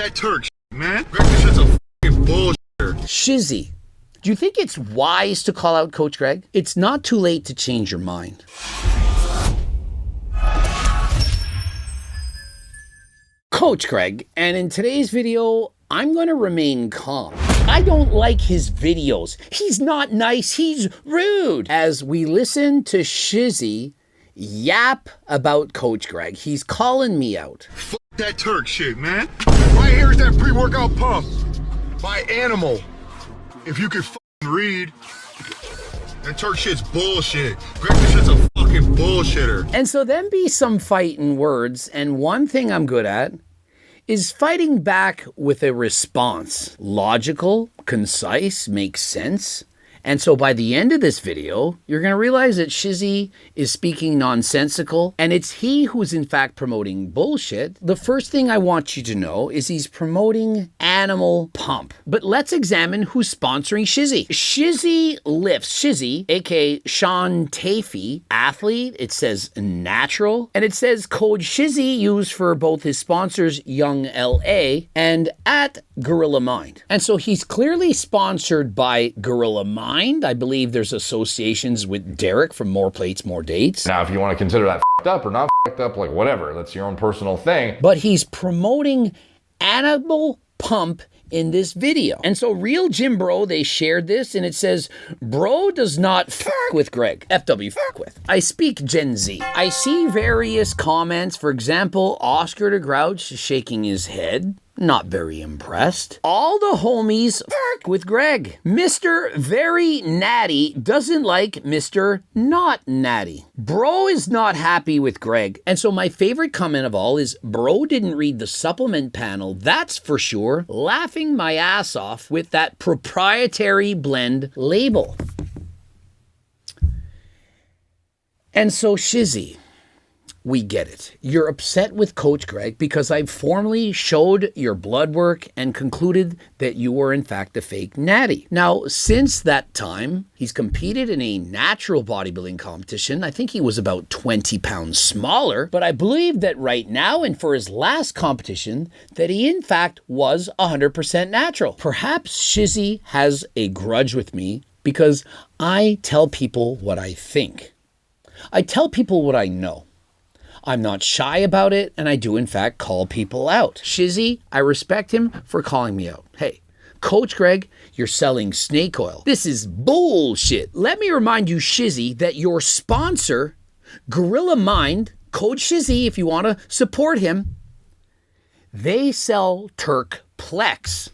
that Turk shit, man. Greg, this shit's a fucking bullshitter. Shizzy, do you think it's wise to call out Coach Greg? It's not too late to change your mind. Coach Greg, and in today's video, I'm going to remain calm. I don't like his videos. He's not nice, he's rude. As we listen to Shizzy yap about Coach Greg, he's calling me out. Fuck that Turk shit, man. Right here is that pre-workout pump by Animal. If you could fucking read, that Turk shit's bullshit. Greg, this shit's a fucking bullshitter. And so then be some fighting words, and one thing I'm good at is fighting back with a response. Logical, concise, makes sense. And so by the end of this video, you're going to realize that Shizzy is speaking nonsensical, and it's he who's in fact promoting bullshit. The first thing I want you to know is he's promoting Animal Pump. But let's examine who's sponsoring Shizzy. Shizzy lifts. Shizzy, aka Sean Tafey, athlete. It says natural, and it says code Shizzy used for both his sponsors Young LA and at Gorilla Mind. And so he's clearly sponsored by Gorilla Mind. I believe there's associations with Derek from More Plates, More Dates. Now, if you want to consider that f***ed up or not f***ed up, like whatever, that's your own personal thing. But he's promoting Animal Pump in this video. And so Real Jim Bro, they shared this, and it says, bro does not f*** with Greg. FW f*** with. I speak Gen Z. I see various comments. For example, Oscar the Grouch shaking his head. Not very impressed. All the homies f*** with Greg. Mr. Very Natty doesn't like Mr. Not Natty. Bro is not happy with Greg. And so my favorite comment of all is, bro didn't read the supplement panel, that's for sure. Laughing my ass off with that proprietary blend label. And so Shizzy, we get it. You're upset with Coach Greg because I've formally showed your blood work and concluded that you were in fact a fake natty. Now, since that time, he's competed in a natural bodybuilding competition. I think he was about 20 pounds smaller, but I believe that right now and for his last competition, that he in fact was 100% natural. Perhaps Shizzy has a grudge with me because I tell people what I think. I tell people what I know. I'm not shy about it, and I do in fact call people out. Shizzy, I respect him for calling me out. Hey, Coach Greg, you're selling snake oil. This is bullshit. Let me remind you, Shizzy, that your sponsor, Gorilla Mind, Code Shizzy, if you want to support him, they sell Turk Plex.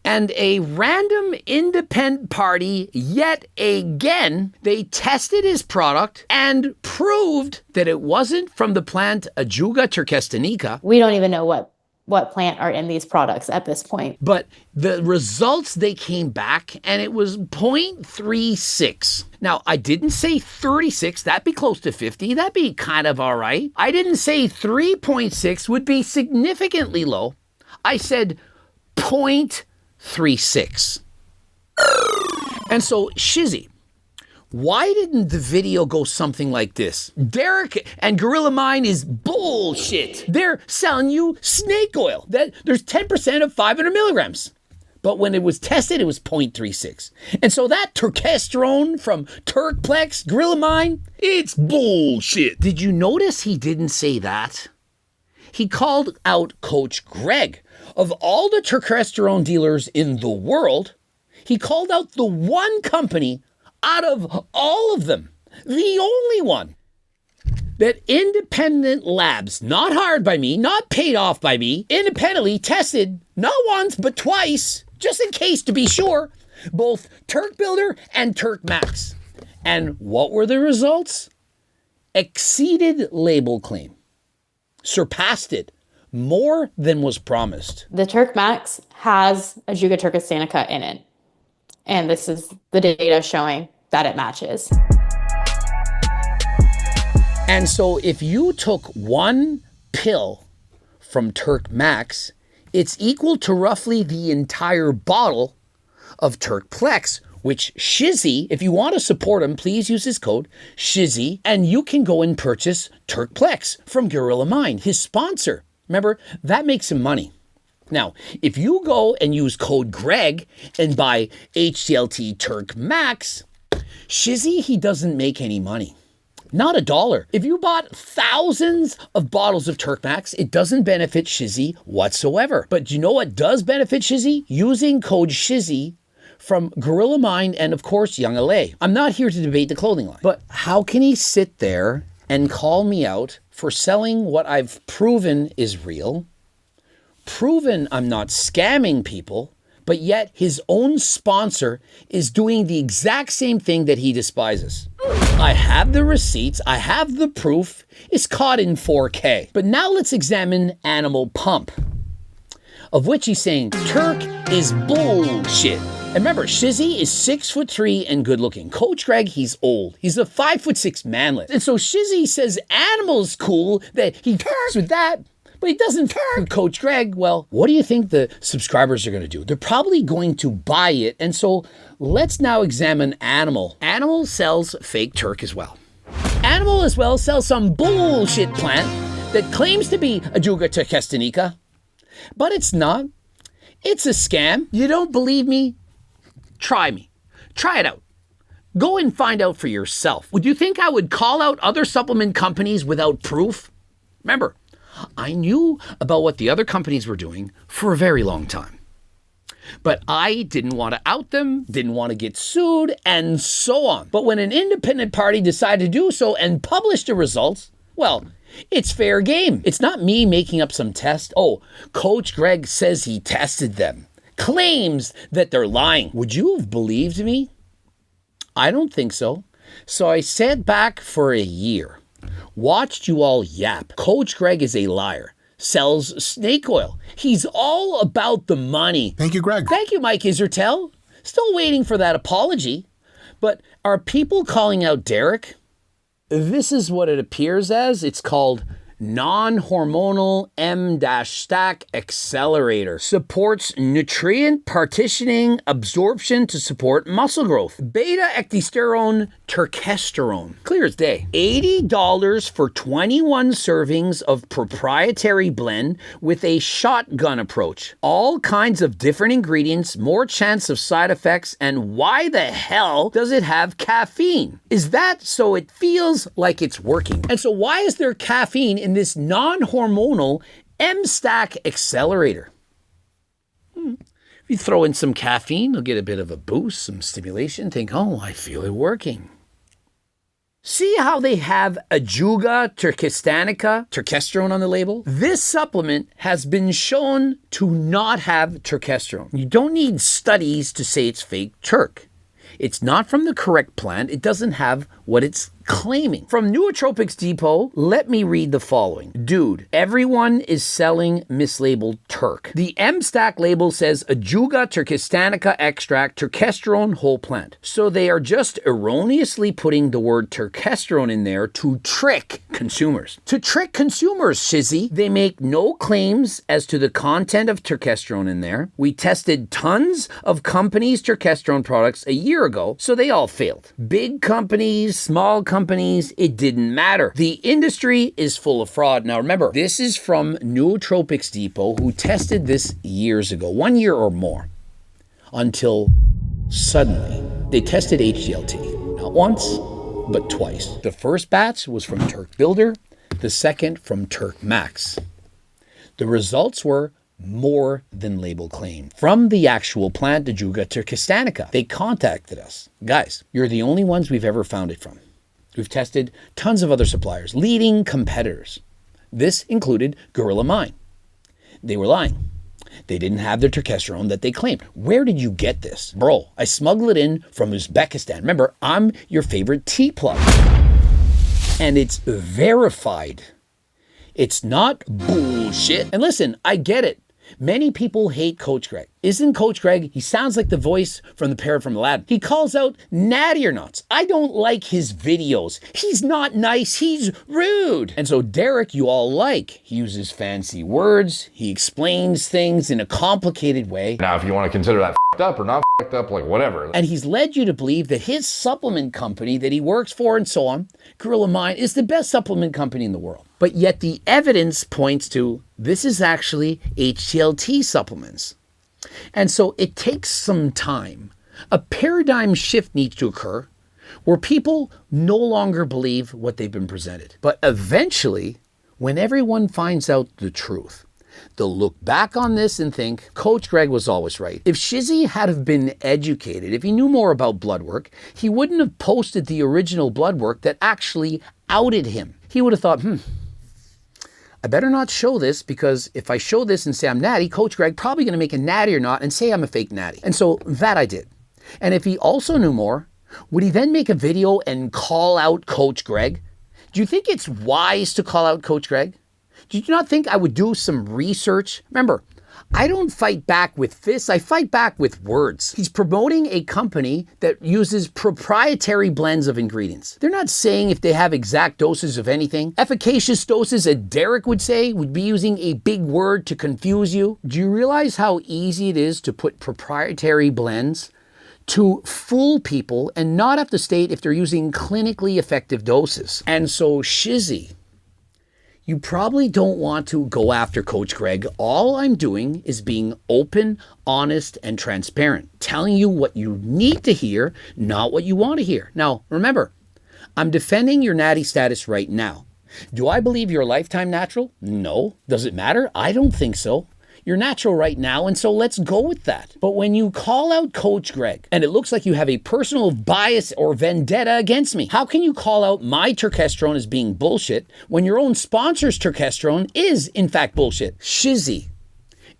And a random independent party, yet again, they tested his product and proved that it wasn't from the plant Ajuga turkestanica. We don't even know what plant are in these products at this point. But the results, they came back and it was 0.36. Now, I didn't say 36. That'd be close to 50. That'd be kind of all right. I didn't say 3.6 would be significantly low. I said 0.36. And so, Shizzy, why didn't the video go something like this? Derek and Gorilla Mind is bullshit. They're selling you snake oil. There's 10% of 500 milligrams. But when it was tested, it was 0.36. And so that turkesterone from Turkplex, Gorilla Mind, it's bullshit. Did you notice he didn't say that? He called out Coach Greg. Of all the turkesterone dealers in the world, he called out the one company out of all of them, the only one, that independent labs, not hired by me, not paid off by me, independently tested, not once, but twice, just in case to be sure, both Turk Builder and Turk Max. And what were the results? Exceeded label claim. Surpassed it more than was promised. The Turk Max has Ajuga turkestanica in it. And this is the data showing that it matches. And so if you took one pill from Turk Max, it's equal to roughly the entire bottle of Turk Plex, which Shizzy, if you want to support him, please use his code Shizzy, and you can go and purchase Turk Plex from Gorilla Mind, his sponsor. Remember, that makes him money. Now, if you go and use code GREG and buy HTLT Turk Max, Shizzy, he doesn't make any money. Not $1. If you bought thousands of bottles of Turk Max, it doesn't benefit Shizzy whatsoever. But do you know what does benefit Shizzy? Using code Shizzy from Gorilla Mind and, of course, Young LA. I'm not here to debate the clothing line, but how can he sit there and call me out for selling what I've proven is real, proven I'm not scamming people, but yet his own sponsor is doing the exact same thing that he despises? I have the receipts, I have the proof, it's caught in 4K. But now let's examine Animal Pump, of which he's saying Turk is bullshit. And remember, Shizzy is 6'3" and good looking. Coach Greg, he's old. He's a 5'6" manlet. And so Shizzy says Animal's cool, that he turns with that, but he doesn't turn Coach Greg. Well, what do you think the subscribers are going to do? They're probably going to buy it. And so let's now examine Animal. Animal sells fake Turk as well. Animal as well sells some bullshit plant that claims to be Ajuga turkestanica, but it's not. It's a scam. You don't believe me? Try me. Try it out. Go and find out for yourself. Would you think I would call out other supplement companies without proof? Remember, I knew about what the other companies were doing for a very long time. But I didn't want to out them, didn't want to get sued, and so on. But when an independent party decided to do so and publish the results, well, it's fair game. It's not me making up some test. Oh, Coach Greg says he tested them, claims that they're lying. Would you have believed me? I don't think so. So I sat back for a year, watched you all yap. Coach Greg is a liar, sells snake oil. He's all about the money. Thank you, Greg. Thank you, Mike Isertel. Still waiting for that apology. But are people calling out Derek? This is what it appears as. It's called non-hormonal M-stack accelerator. Supports nutrient partitioning absorption to support muscle growth. Beta-ecdysterone turkesterone. Clear as day. $80 for 21 servings of proprietary blend with a shotgun approach. All kinds of different ingredients, more chance of side effects, and why the hell does it have caffeine? Is that so it feels like it's working? And so why is there caffeine in this non-hormonal M-stack accelerator? If you throw in some caffeine, you'll get a bit of a boost, some stimulation, think, oh, I feel it working. See how they have Ajuga turkestanica, turkesterone on the label? This supplement has been shown to not have turkesterone. You don't need studies to say it's fake Turk. It's not from the correct plant. It doesn't have what it's claiming. From Nootropics Depot, let me read the following. Dude, everyone is selling mislabeled Turk. The M-stack label says Ajuga turkestanica extract, turkesterone whole plant. So they are just erroneously putting the word turkesterone in there to trick consumers. To trick consumers, Shizzy. They make no claims as to the content of turkesterone in there. We tested tons of companies' turkesterone products a year ago, so they all failed. Big companies, small companies, it didn't matter. The industry is full of fraud. Now remember, this is from Nootropics Depot, who tested this years ago, 1 year or more, until suddenly they tested HDLT, not once, but twice. The first batch was from Turk Builder, the second from Turk Max. The results were more than label claim. From the actual plant, Ajuga turkestanica, they contacted us. Guys, you're the only ones we've ever found it from. We've tested tons of other suppliers, leading competitors. This included Gorilla Mind. They were lying. They didn't have their turkesterone that they claimed. Where did you get this? Bro, I smuggled it in from Uzbekistan. Remember, I'm your favorite tea plug. And it's verified. It's not bullshit. And listen, I get it. Many people hate Coach Greg. Isn't Coach Greg, he sounds like the voice from the parrot from Aladdin. He calls out natty or nuts. I don't like his videos. He's not nice, he's rude. And so Derek, you all like. He uses fancy words. He explains things in a complicated way. Now, if you want to consider that up or not up, like whatever. And he's led you to believe that his supplement company that he works for and so on, Gorilla Mind, is the best supplement company in the world. But yet the evidence points to this is actually HTLT supplements. And so it takes some time. A paradigm shift needs to occur where people no longer believe what they've been presented. But eventually, when everyone finds out the truth, they'll look back on this and think, Coach Greg was always right. If Shizzy had have been educated, if he knew more about blood work, he wouldn't have posted the original blood work that actually outed him. He would have thought, I better not show this, because if I show this and say I'm natty, Coach Greg probably going to make a natty or not and say I'm a fake natty. And so that I did. And if he also knew more, would he then make a video and call out Coach Greg? Do you think it's wise to call out Coach Greg? Do you not think I would do some research? Remember, I don't fight back with fists, I fight back with words. He's promoting a company that uses proprietary blends of ingredients. They're not saying if they have exact doses of anything. Efficacious doses, as Derek would say, would be using a big word to confuse you. Do you realize how easy it is to put proprietary blends to fool people and not have to state if they're using clinically effective doses? And so Shizzy, you probably don't want to go after Coach Greg. All I'm doing is being open, honest, and transparent, telling you what you need to hear, not what you want to hear. Now, remember, I'm defending your natty status right now. Do I believe you're a lifetime natural? No. Does it matter? I don't think so. You're natural right now, and so let's go with that. But when you call out Coach Greg, and it looks like you have a personal bias or vendetta against me, how can you call out my turkesterone as being bullshit when your own sponsor's turkesterone is, in fact, bullshit? Shizzy,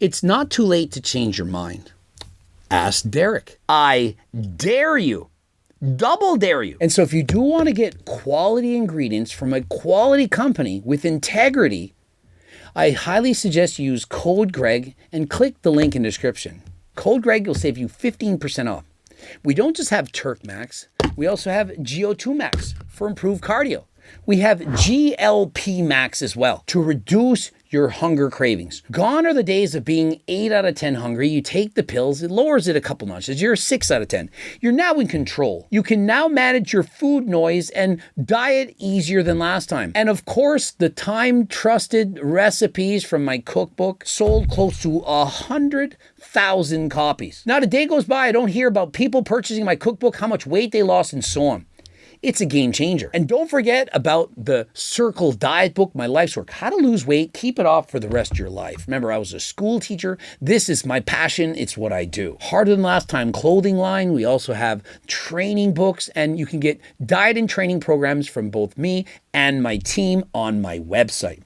it's not too late to change your mind. Ask Derek. I dare you. Double dare you. And so if you do want to get quality ingredients from a quality company with integrity, I highly suggest you use code Greg and click the link in the description. Code Greg will save you 15% off. We don't just have Turk Max, we also have GO2 Max for improved cardio. We have GLP Max as well to reduce your hunger cravings. Gone are the days of being 8 out of 10 hungry. You take the pills, it lowers it a couple notches. You're 6 out of 10. You're now in control. You can now manage your food noise and diet easier than last time. And of course, the time-trusted recipes from my cookbook sold close to 100,000 copies. Not a day goes by I don't hear about people purchasing my cookbook, how much weight they lost, and so on. It's a game changer. And don't forget about the Circle Diet book, My Life's Work, How to Lose Weight, Keep It Off for the Rest of Your Life. Remember, I was a school teacher. This is my passion. It's what I do. Harder Than Last Time clothing line. We also have training books, and you can get diet and training programs from both me and my team on my website.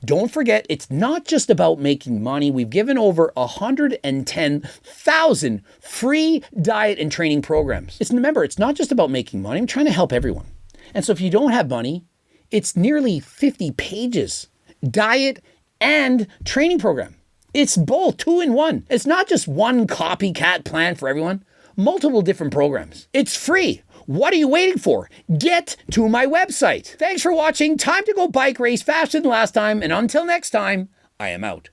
Don't forget, it's not just about making money. We've given over 110,000 free diet and training programs. Remember, it's not just about making money. I'm trying to help everyone. And so if you don't have money, it's nearly 50 pages, diet and training program. It's both 2 in 1. It's not just one copycat plan for everyone, multiple different programs. It's free. What are you waiting for? Get to my website. Thanks for watching. Time to go bike race faster than last time. And until next time, I am out.